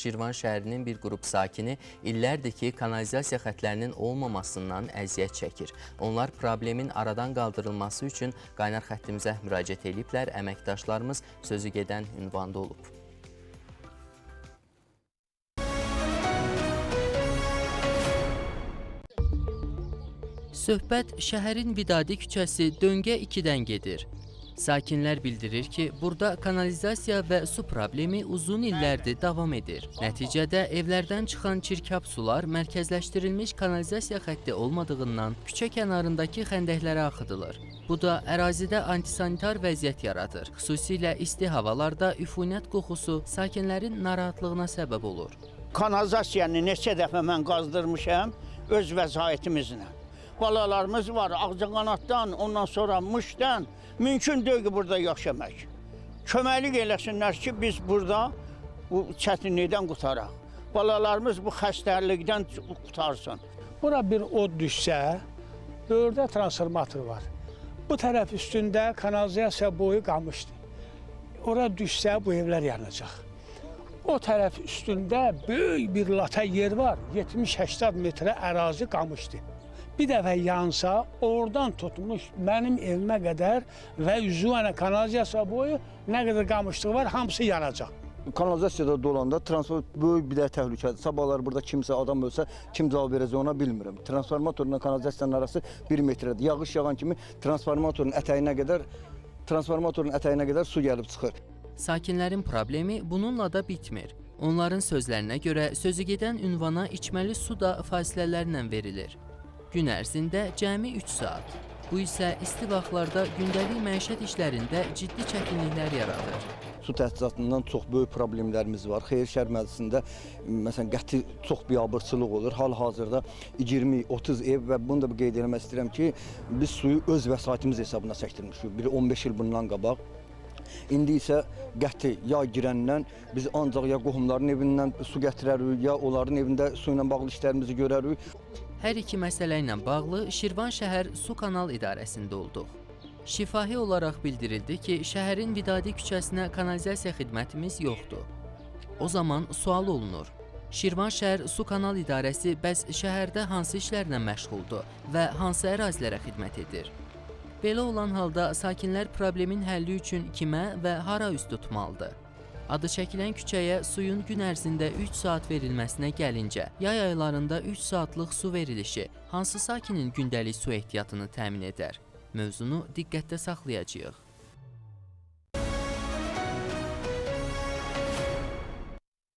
Şirvan şəhərinin bir qrup sakini illərdir ki, kanalizasiya xətlərinin olmamasından əziyyət çəkir. Onlar problemin aradan qaldırılması üçün qaynar xəttimizə müraciət ediblər. Əməkdaşlarımız sözü gedən ünvanda olub. Söhbət şəhərin Vidadi küçəsi Döngə 2-dən gedir. Sakinlər bildirir ki, burada kanalizasiya və su problemi uzun illərdir davam edir. Nəticədə evlərdən çıxan çirkab sular mərkəzləşdirilmiş kanalizasiya xətti olmadığından küçə kənarındakı xəndəklərə axıdılır. Bu da ərazidə antisanitar vəziyyət yaradır. Xüsusilə isti havalarda üfunət qoxusu sakinlərin narahatlığına səbəb olur. Kanalizasiyanı neçə dəfə mən qazdırmışam öz vəsaitimizlə. Balalarımız var, Ağcaqanaddan, ondan sonra Mışdan. Mümkün deyil ki, burada yaşamaq. Köməklik eləsinlər ki, biz burada bu çətinlikdən qutaraq. Balalarımız bu xəstəlikdən qutarsın. Bura bir od düşsə, orada transformator var. Bu tərəf üstündə kanalizasiya boyu qamışdı. Ora düşsə, bu evlər yanacaq. O tərəf üstündə böyük bir lata yer var, 70-80 metrə ərazi qamışdı. Bir dəfə yansa, oradan tutmuş mənim evimə qədər və üzvənə kanalizasiya boyu nə qədər qamışlığı var, hamısı yanacaq. Kanalizasiyada dolanda transport böyük bir də təhlükədir. Sabahlar burada kimsə adam ölsə, kim cavab verəcək ona bilmirəm. Transformatorla kanalizasiyanın arası 1 metrədir. Yağış yağan kimi transformatorun ətəyinə qədər su gəlib çıxır. Sakinlərin problemi bununla da bitmir. Onların sözlərinə görə sözü gedən ünvana içməli su da fasilələrlə verilir. Gün ərzində cəmi 3 saat. Bu isə isti vaxtlarda gündəlik məişət işlərində ciddi çətinliklər yaradır. Su təchizatından çox böyük problemlərimiz var. Xeyir-şər məclisində məsələn qəti çox biabırçılıq olur. Hal-hazırda 20-30 ev və bunu da qeyd etmək istəyirəm ki, biz suyu öz vəsaitimiz hesabına çəkdirmişik. Biri 15 il bundan qabaq. İndi isə qəti yay girəndən biz ancaq ya qohumların evindən su gətirərik, ya onların evində su ilə bağlı işlərimizi görərik. Hər iki məsələ ilə bağlı Şirvan şəhər Su Kanal İdarəsində olduq. Şifahi olaraq bildirildi ki, şəhərin Vidadi küçəsinə kanalizasiya xidmətimiz yoxdur. O zaman sual olunur. Şirvan şəhər Su Kanal İdarəsi bəs şəhərdə hansı işlərlə məşğuldur və hansı ərazilərə xidmət edir? Belə olan halda sakinlər problemin həlli üçün kimə və hara üz tutmalıdır? Adı çəkilən küçəyə suyun gün ərzində 3 saat verilməsinə gəlincə, yay aylarında 3 saatlıq su verilişi hansı sakinin gündəlik su ehtiyatını təmin edər? Mövzunu diqqətdə saxlayacağıq.